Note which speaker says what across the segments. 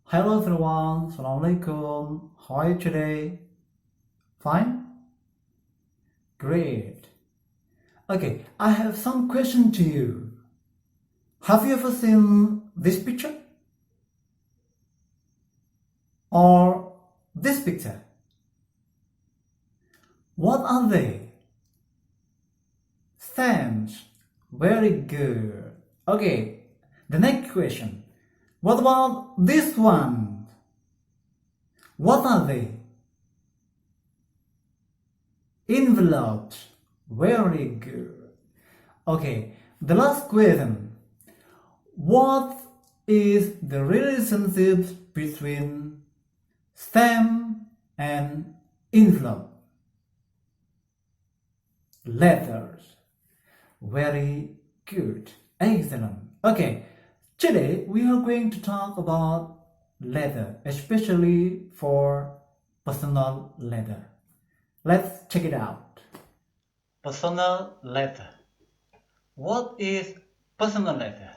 Speaker 1: Hello everyone, Assalamualaikum. How are you today? Fine? Great. Okay, I have some question to you. Have you ever seen this picture? Or this picture? What are they? Thanks. Very good. Okay, the next question. What about this one? What are they? Envelopes. Very good. Okay, the last question. What is the relationship between stamp and envelope? Letters. Very good. Excellent. Okay, today we are going to talk about letter, especially for personal letter. Let's check it out. Personal letter. What is personal letter?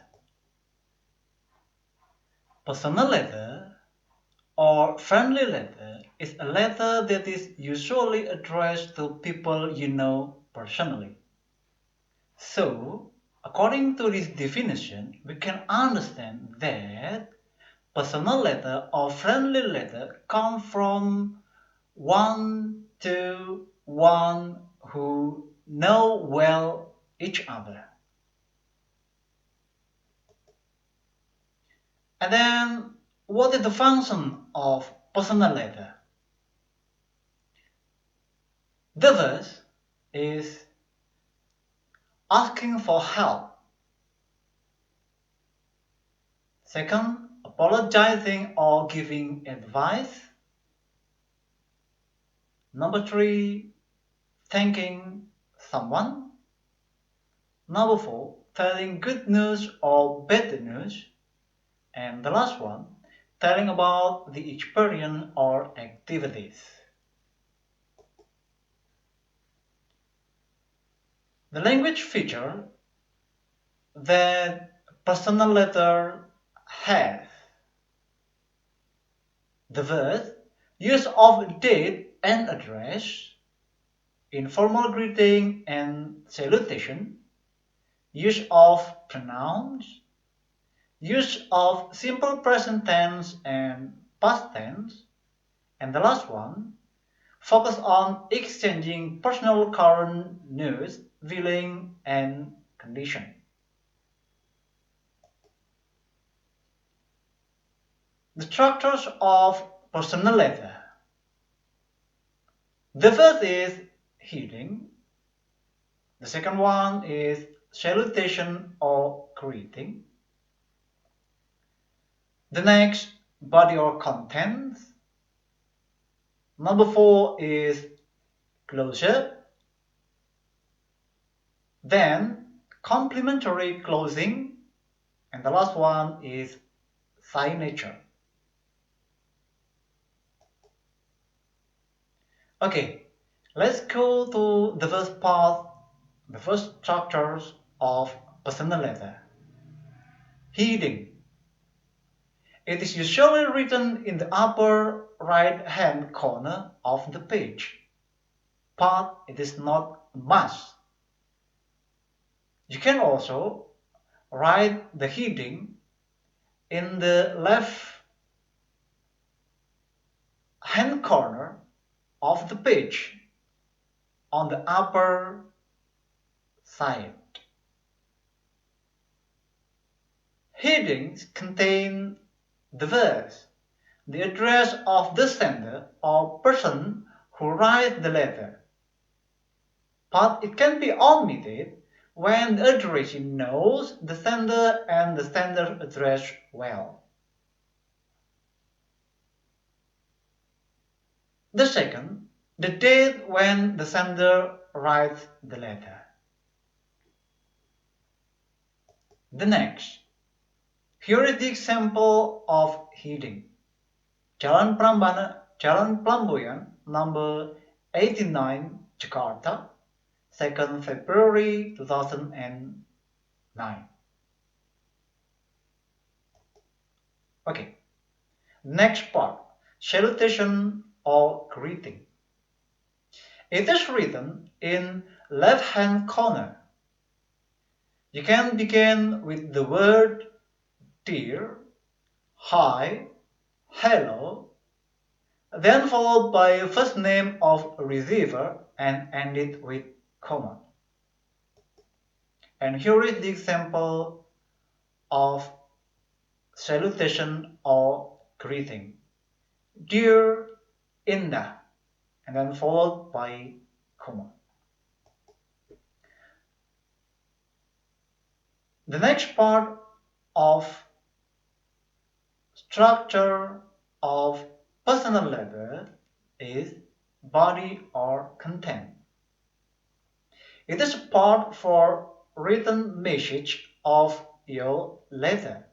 Speaker 1: Personal letter or friendly letter is a letter that is usually addressed to people you know personally. So, according to this definition, we can understand that personal letter or friendly letter come from one to one who know well each other. And then, what is the function of personal letter? The first is asking for help. Second, apologizing or giving advice. Number three, thanking someone. Number four, telling good news or bad news. And the last one, telling about the experience or activities. The language feature that personal letter has. The first, use of date and address, informal greeting and salutation, use of pronouns, use of simple present tense and past tense, and the last one, focus on exchanging personal current news, feeling, and condition. The structures of personal letter. The first is heading. The second one is salutation or greeting. The next, body or contents. Number four is closure. Then complimentary closing. And the last one is signature. Okay, let's go to the first part, the first structures of personal letter. Heading. It is usually written in the upper right-hand corner of the page, but it is not a must. You can also write the heading in the left-hand corner of the page on the upper side. Headings contain the verse, the address of the sender or person who writes the letter, but it can be omitted when the addressee knows the sender and the sender's address well. The second, the date when the sender writes the letter. The next, here is the example of heading. Jalan Prambanan number 89, Jakarta, 2nd February 2009. Okay, Next part, salutation or greeting. It is written in left-hand corner. You can begin with the word dear, hi, hello, then followed by first name of receiver and end it with comma. And here is the example of salutation or greeting. Dear Indah, and then followed by comma. The next part of structure of personal letter is body or content. It is a part for written message of your letter.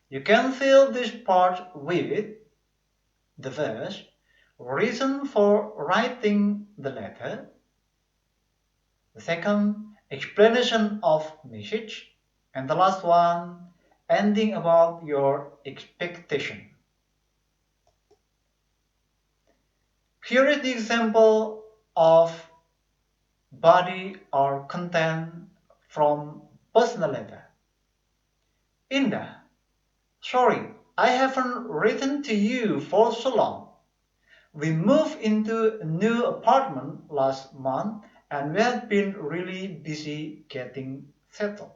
Speaker 1: You can fill this part with the first, reason for writing the letter. The second, explanation of message. And the last one, ending about your expectation. Here is the example of body or content from personal letter. Indah, sorry, I haven't written to you for so long. We moved into a new apartment last month and we have been really busy getting settled.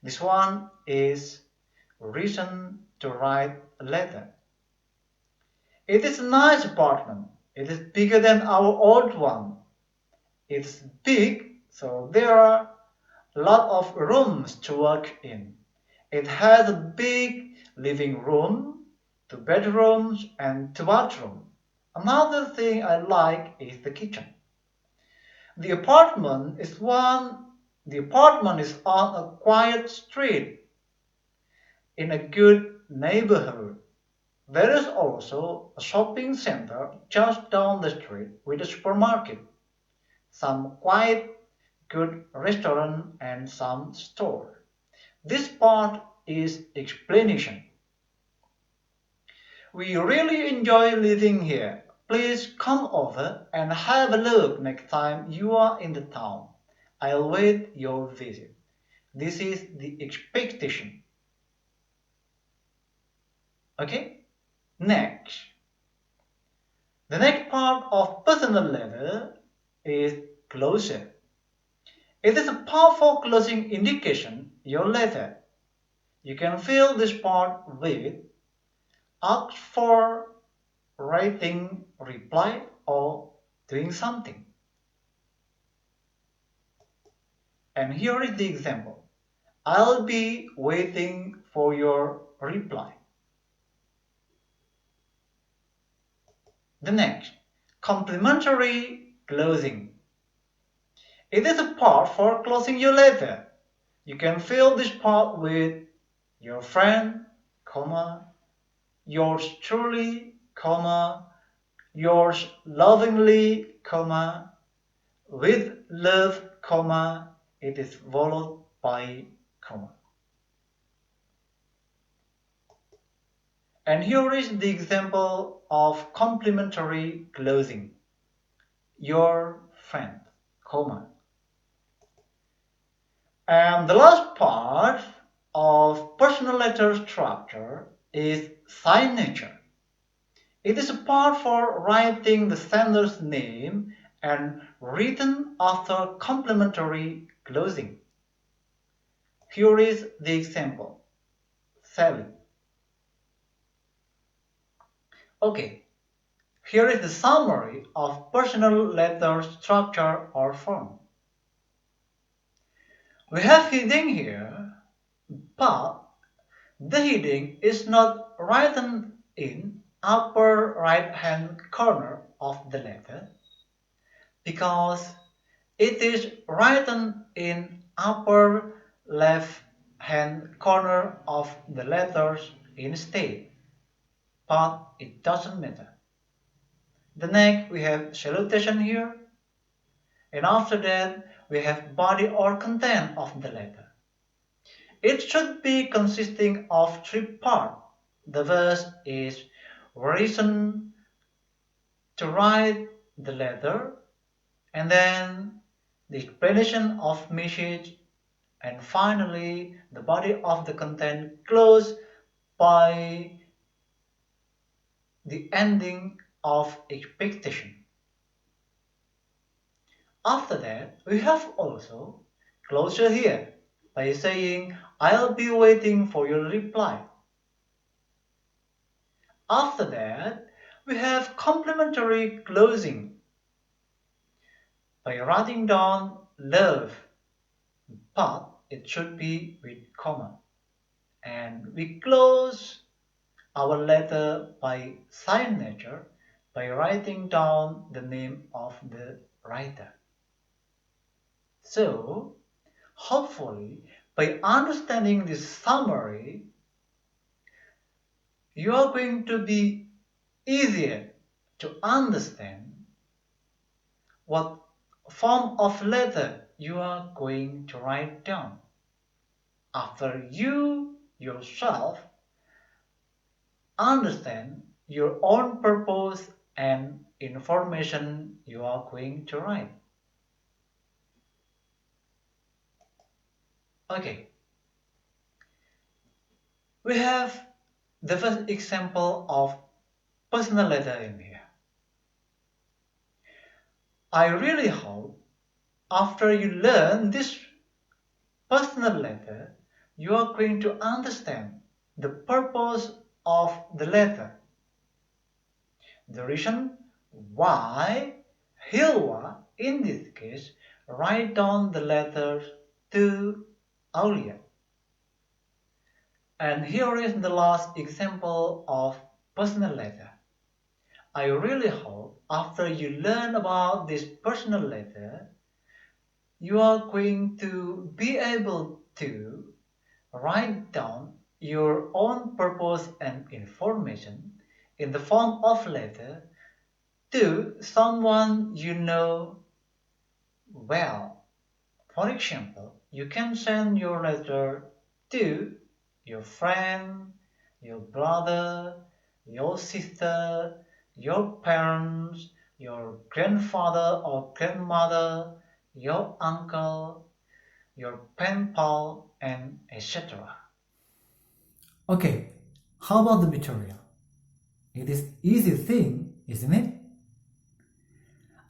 Speaker 1: This one is reason to write a letter. It is a nice apartment. It is bigger than our old one. It's big, so there are a lot of rooms to work in. It has a big living room, 2 bedrooms and 2 bathrooms. Another thing I like is the kitchen. The apartment is on a quiet street in a good neighborhood. There is also a shopping center just down the street with a supermarket, some quiet, good restaurant and some store. This part is explanation. We really enjoy living here. Please come over and have a look next time you are in the town. I'll wait your visit. This is the expectation. Okay? Next. The next part of personal letter is closure. It is a powerful closing indication your letter. You can fill this part with ask for, writing, reply, or doing something. And here is the example. I'll be waiting for your reply. The next, complimentary closing. It is a part for closing your letter. You can fill this part with your friend, comma, yours truly, comma, yours lovingly, comma, with love, comma, it is followed by comma. And here is the example of complimentary closing. Your friend, comma. And the last part of personal letter structure is signature. It is a part for writing the sender's name and written after complimentary closing. Here is the example. Sally. Okay, here is the summary of personal letter structure or form. We have heading here, but the heading is not written in upper right hand corner of the letter because it is written in upper left hand corner of the letters instead, but it doesn't matter. The next we have salutation here, and after that we have body or content of the letter. It should be consisting of 3 parts. The first is reason to write the letter, and then the explanation of message, and finally the body of the content closed by the ending of expectation. After that, we have also closure here by saying, I'll be waiting for your reply. After that, we have complementary closing by writing down love, but it should be with comma. And we close our letter by signature by writing down the name of the writer. So, hopefully, by understanding this summary, you are going to be easier to understand what form of letter you are going to write down after you yourself understand your own purpose and information you are going to write. Okay, we have the first example of personal letter in here. I really hope after you learn this personal letter, you are going to understand the purpose of the letter. The reason why Hilwa, in this case, write down the letter to Aulia. And here is the last example of personal letter. I really hope after you learn about this personal letter, you are going to be able to write down your own purpose and information in the form of letter to someone you know well. For example, you can send your letter to your friend, your brother, your sister, your parents, your grandfather or grandmother, your uncle, your pen pal, and etc. Okay, how about the material? It is easy thing, isn't it?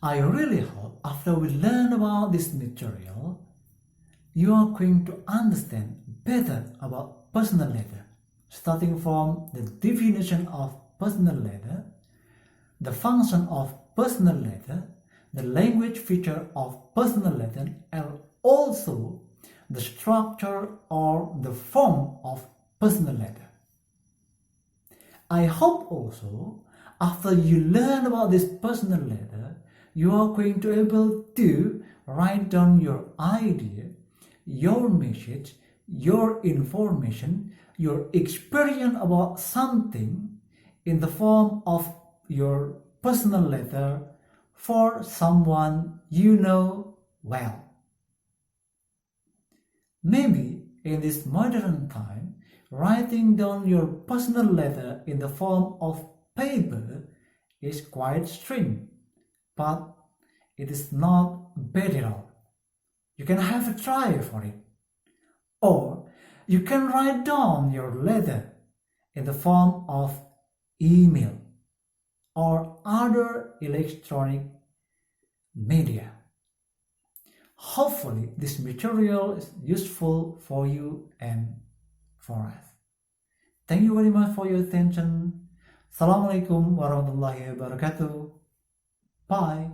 Speaker 1: I really hope after we learn about this material, you are going to understand better about personal letter, starting from the definition of personal letter, the function of personal letter, the language feature of personal letter, and also the structure or the form of personal letter. I hope also after you learn about this personal letter, you are going to be able to write down your idea, your message, your information, your experience about something in the form of your personal letter for someone you know well. Maybe in this modern time, writing down your personal letter in the form of paper is quite strange, but it is not bad at all. You can have a try for it. Or you can write down your letter in the form of email or other electronic media. Hopefully this material is useful for you and for us. Thank you very much for your attention. Assalamualaikum warahmatullahi wabarakatuh. Bye.